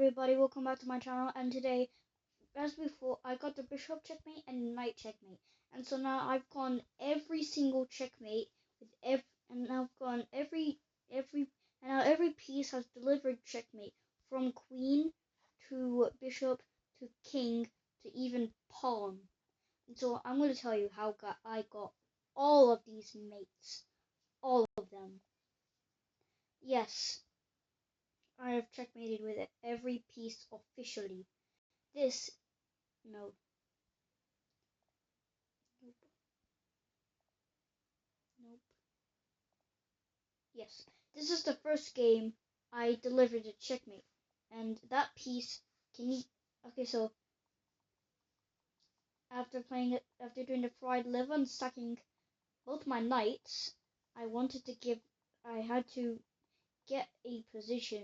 everybody, welcome back to my channel, and today, as before, I got the bishop checkmate and knight checkmate, and so now I've gone every single checkmate with and now I've gone every and now every piece has delivered checkmate, from queen to bishop to king to even pawn. And so I'm going to tell you how I got all of these mates, all of them. Yes, I have checkmated with every piece officially. This, no, nope, nope. Yes, this is the first game I delivered a checkmate, and that piece, can you? Okay, so after doing the fried liver and stacking both my knights, I had to get a position,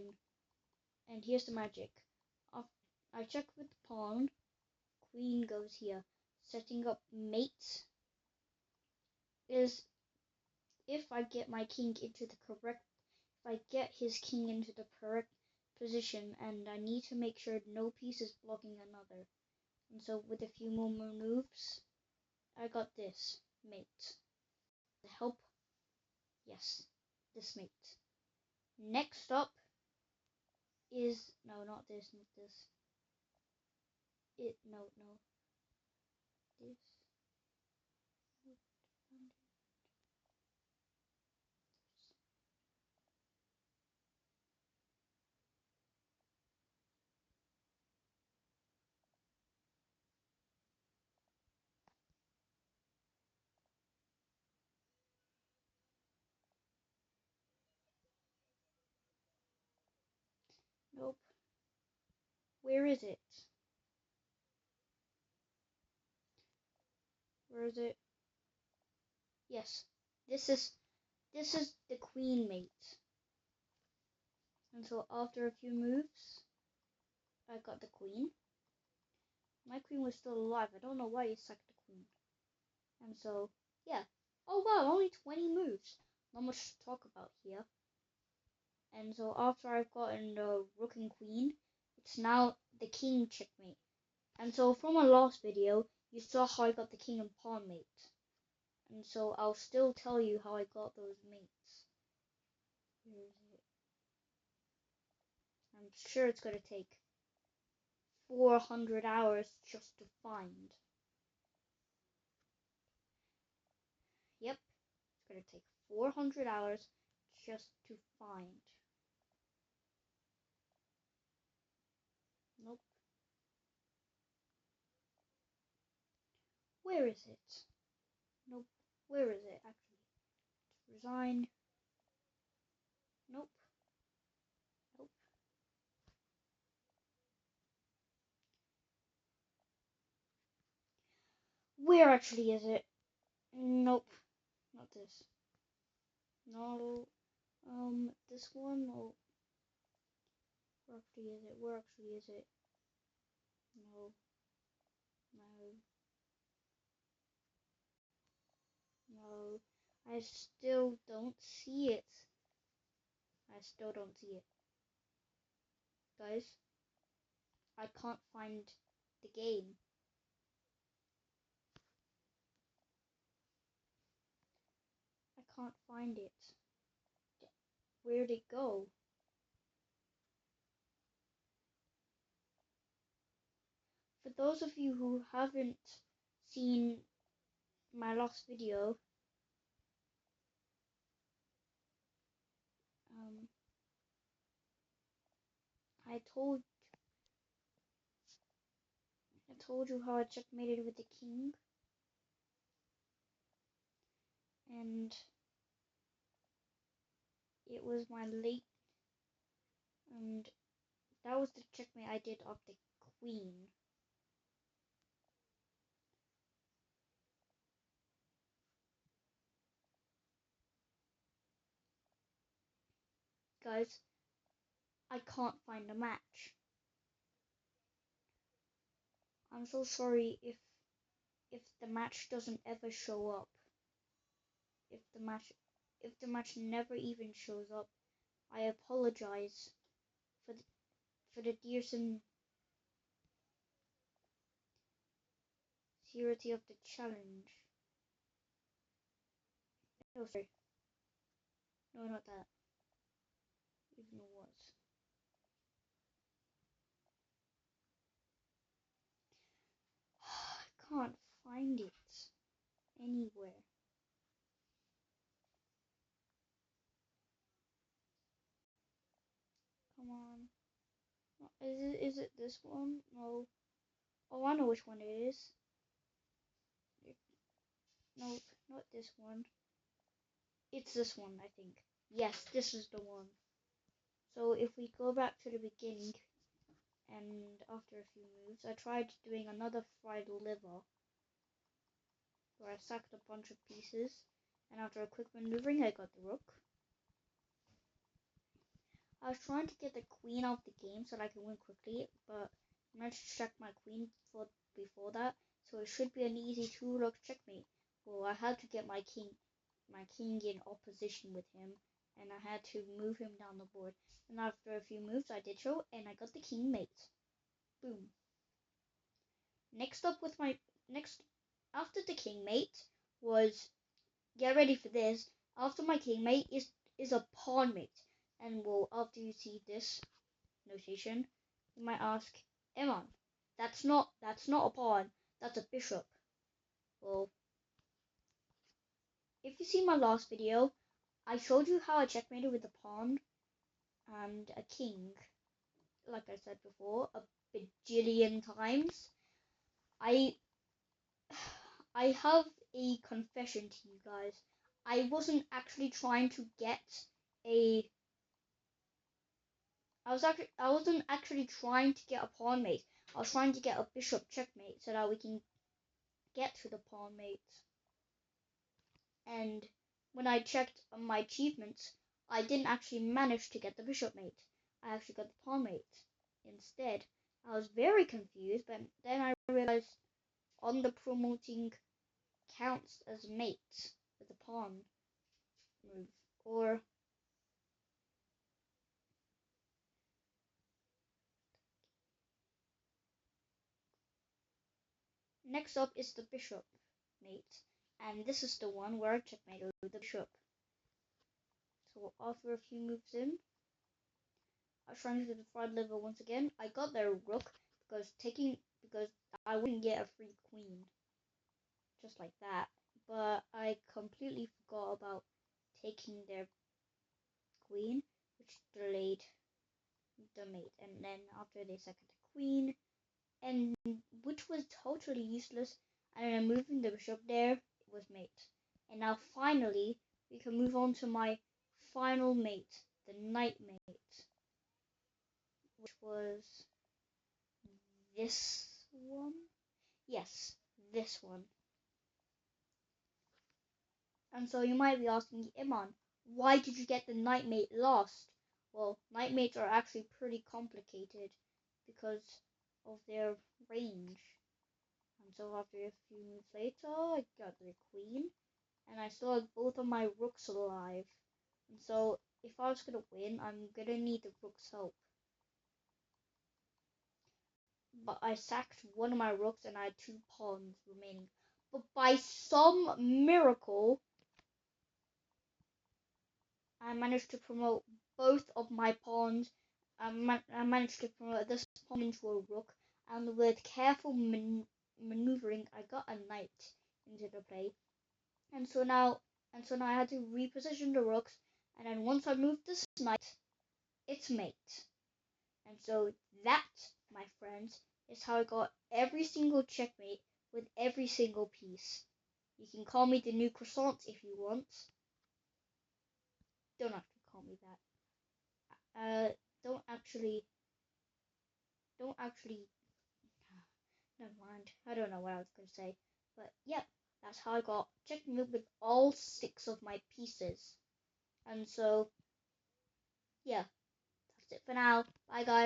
and here's the magic. I check with the pawn, queen goes here. Setting up mate is if I get my king into the correct, if I get his king into the correct position, and I need to make sure no piece is blocking another. And so with a few more moves, I got this mate. The help, yes, this mate. Next up is, no, not this, not this. No, this. Nope. Where is it? Where is it? Yes, this is the queen mate. And so after a few moves, I got the queen. My queen was still alive. I don't know why you sacked the queen. And so, yeah. Oh wow, only 20 moves. Not much to talk about here. And so after I've gotten the rook and queen, it's now the king checkmate. And so from my last video, you saw how I got the king and pawn mate. And so I'll still tell you how I got those mates. Where is it? I'm sure it's going to take 400 hours just to find. Yep, it's going to take 400 hours just to find. Nope. Where is it? Nope. Where is it, actually? Resign. Nope. Nope. Where actually is it? Nope. Not this. No. This one? No. Where actually is it? Where actually is it? No. No. No. I still don't see it. I still don't see it. Guys, I can't find the game. I can't find it. Where'd it go? For those of you who haven't seen my last video, I told you how I checkmated with the king, and it was my late, and that was the checkmate I did of the queen. Guys, I can't find a match. I'm so sorry if the match doesn't ever show up. If the match never even shows up, I apologize for the dearsome sincerity of the challenge. Oh, sorry. No, not that. Even it was. I can't find it anywhere. Come on. Is it this one? No. Oh, I know which one it is. No, not this one. It's this one, I think. Yes, this is the one. So if we go back to the beginning, and after a few moves, I tried doing another fried liver, where I sacked a bunch of pieces, and after a quick maneuvering, I got the rook. I was trying to get the queen out of the game so that I can win quickly, but I managed to check my queen before that, so it should be an easy 2-rook checkmate. Well, I had to get my king in opposition with him, and I had to move him down the board. And after a few moves, I did so, and I got the king mate. Boom. Next after the king mate was, get ready for this. After my king mate is a pawn mate, and well, after you see this notation, you might ask, Eman, that's not a pawn, that's a bishop. Well, if you see my last video, I showed you how I checkmated with a pawn and a king, like I said before, a bajillion times. I have a confession to you guys. I wasn't actually trying to get a I wasn't actually trying to get a pawn mate. I was trying to get a bishop checkmate so that we can get to the pawn mate. And when I checked on my achievements, I didn't actually manage to get the bishop mate. I actually got the pawn mate instead. I was very confused, but then I realized on the promoting counts as mate with the pawn move. Or next up is the bishop mate, and this is the one where I checkmated with the bishop. So after a few moves in, I was trying to do the fried liver once again. I got their rook because I wouldn't get a free queen just like that. But I completely forgot about taking their queen, which delayed the mate. And then after they sacked the queen, and which was totally useless, and then moving the bishop there, it was mate. And now finally we can move on to my final mate, the knight mate, which was this one. Yes, this one. And so you might be asking, Iman, why did you get the knight mate last? Well, knight mates are actually pretty complicated because of their range. And so after a few moves later, I got the queen, and I still had both of my rooks alive. And so if I was gonna win, I'm gonna need the rook's help. But I sacked one of my rooks and I had 2 pawns remaining. But by some miracle, I managed to promote both of my pawns. I managed to promote this pawn into a rook, and with careful maneuvering, I got a knight into the play. And so now I had to reposition the rooks, and then once I moved this knight, it's mate. And so that, my friends, is how I got every single checkmate with every single piece. You can call me the new croissant if you want. Don't actually call me that. Don't actually. Never mind. I don't know what I was going to say. But yep, that's how I got checkmate with all 6 of my pieces. And so, yeah, that's it for now. Bye, guys.